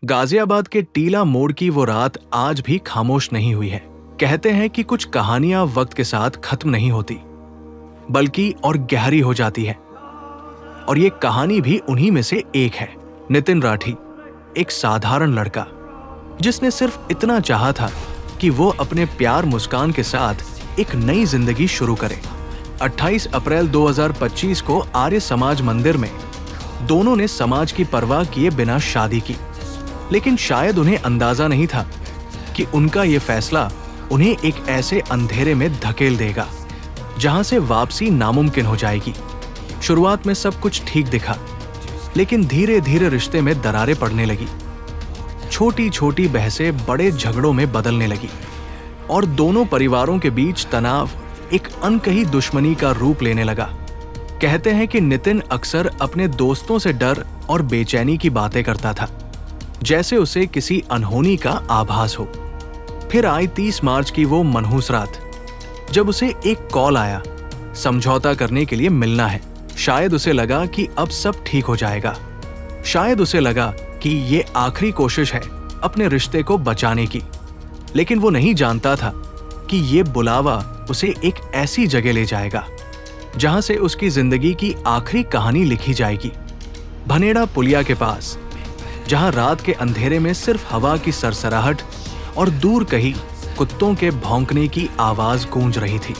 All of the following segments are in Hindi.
गाजियाबाद के टीला मोड़ की वो रात आज भी खामोश नहीं हुई है। कहते हैं कि कुछ कहानियां वक्त के साथ खत्म नहीं होती, बल्कि और गहरी हो जाती है। और ये कहानी भी उन्हीं में से एक है। नितिन राठी, एक साधारण लड़का जिसने सिर्फ इतना चाहा था कि वो अपने प्यार मुस्कान के साथ एक नई जिंदगी शुरू करे। 28 अप्रैल 2025 को आर्य समाज मंदिर में दोनों ने समाज की परवाह किए बिना शादी की। लेकिन शायद उन्हें अंदाजा नहीं था कि उनका ये फैसला उन्हें एक ऐसे अंधेरे में धकेल देगा जहां से वापसी नामुमकिन हो जाएगी। शुरुआत में सब कुछ ठीक दिखा, लेकिन धीरे धीरे रिश्ते में दरारें पड़ने लगी। छोटी छोटी बहसें बड़े झगड़ों में बदलने लगी और दोनों परिवारों के बीच तनाव एक अनकही दुश्मनी का रूप लेने लगा। कहते हैं कि नितिन अक्सर अपने दोस्तों से डर और बेचैनी की बातें करता था, जैसे उसे किसी अनहोनी का आभास हो। फिर आई 30 मार्च की वो मनहूस रात, जब उसे एक कॉल आया, समझौता करने के लिए मिलना है। शायद उसे लगा कि अब सब ठीक हो जाएगा। शायद उसे लगा कि ये आखिरी कोशिश है अपने रिश्ते को बचाने की। लेकिन वो नहीं जानता था कि ये बुलावा उसे एक ऐसी जगह ले जाएगा जहां से उसकी जिंदगी की आखिरी कहानी लिखी जाएगी। भनेड़ा पुलिया के पास, जहां रात के अंधेरे में सिर्फ हवा की सरसराहट और दूर कहीं कुत्तों के भौंकने की आवाज गूंज रही थी।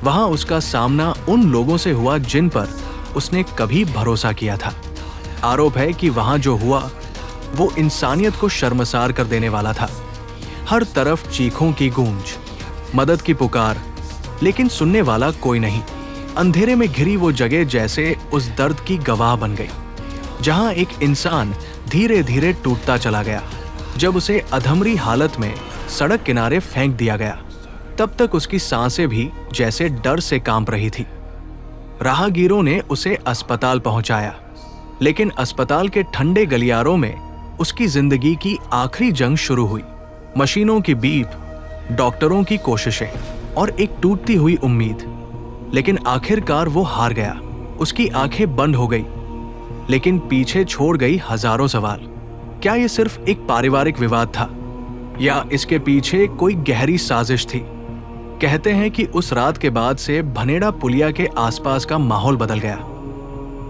वहां उसका सामना उन लोगों से हुआ जिन पर उसने कभी भरोसा किया था। आरोप है कि वहां जो हुआ वो इंसानियत को शर्मसार कर देने वाला था। हर तरफ चीखों की गूंज, मदद की पुकार, लेकिन सुनने वाला कोई नहीं। अंधेरे में घिरी वो जगह जैसे उस दर्द की गवाह बन गई, जहां एक इंसान धीरे धीरे टूटता चला गया। जब उसे अधमरी हालत में सड़क किनारे फेंक दिया गया, तब तक उसकी सांसें भी जैसे डर से कांप रही थी। राहगीरों ने उसे अस्पताल पहुंचाया, लेकिन अस्पताल के ठंडे गलियारों में उसकी जिंदगी की आखिरी जंग शुरू हुई। मशीनों की बीप, डॉक्टरों की कोशिशें और एक टूटती हुई उम्मीद। लेकिन आखिरकार वो हार गया। उसकी आंखें बंद हो गई, लेकिन पीछे छोड़ गई हजारों सवाल। क्या ये सिर्फ एक पारिवारिक विवाद था, या इसके पीछे कोई गहरी साजिश थी? कहते हैं कि उस रात के बाद से भनेड़ा पुलिया के आसपास का माहौल बदल गया।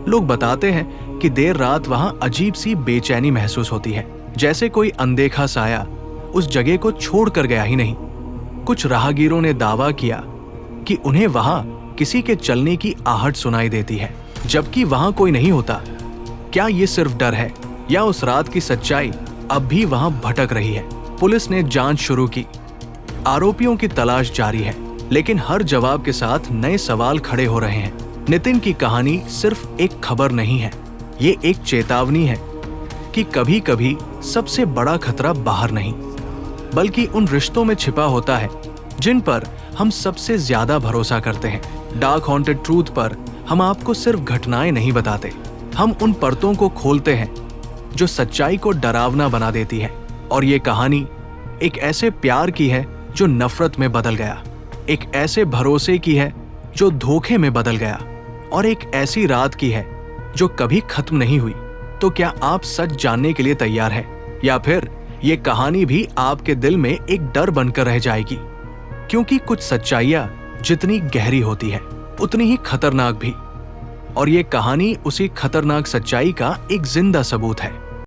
लोग बताते हैं कि देर रात वहां अजीब सी बेचैनी महसूस होती है, जैसे कोई अनदेखा साया उस जगह को छोड़कर गया ही नहीं। कुछ राहगीरों ने दावा किया कि उन्हें वहां किसी के चलने की आहट सुनाई देती है, जबकि वहां कोई नहीं होता। क्या ये सिर्फ डर है, या उस रात की सच्चाई अब भी वहां भटक रही है? पुलिस ने जांच शुरू की, आरोपियों की तलाश जारी है, लेकिन हर जवाब के साथ नए सवाल खड़े हो रहे हैं। नितिन की कहानी सिर्फ एक खबर नहीं है, ये एक चेतावनी है कि कभी कभी सबसे बड़ा खतरा बाहर नहीं, बल्कि उन रिश्तों में छिपा होता है जिन पर हम सबसे ज्यादा भरोसा करते हैं। डार्क हॉन्टेड ट्रूथ पर हम आपको सिर्फ घटनाएं नहीं बताते, हम उन परतों को खोलते हैं जो सच्चाई को डरावना बना देती है। और ये कहानी एक ऐसे प्यार की है जो नफरत में बदल गया, एक ऐसे भरोसे की है जो धोखे में बदल गया, और एक ऐसी रात की है जो कभी खत्म नहीं हुई। तो क्या आप सच जानने के लिए तैयार हैं, या फिर ये कहानी भी आपके दिल में एक डर बनकर रह जाएगी? क्योंकि कुछ सच्चाइयां जितनी गहरी होती है, उतनी ही खतरनाक भी। और ये कहानी उसी खतरनाक सच्चाई का एक जिंदा सबूत है।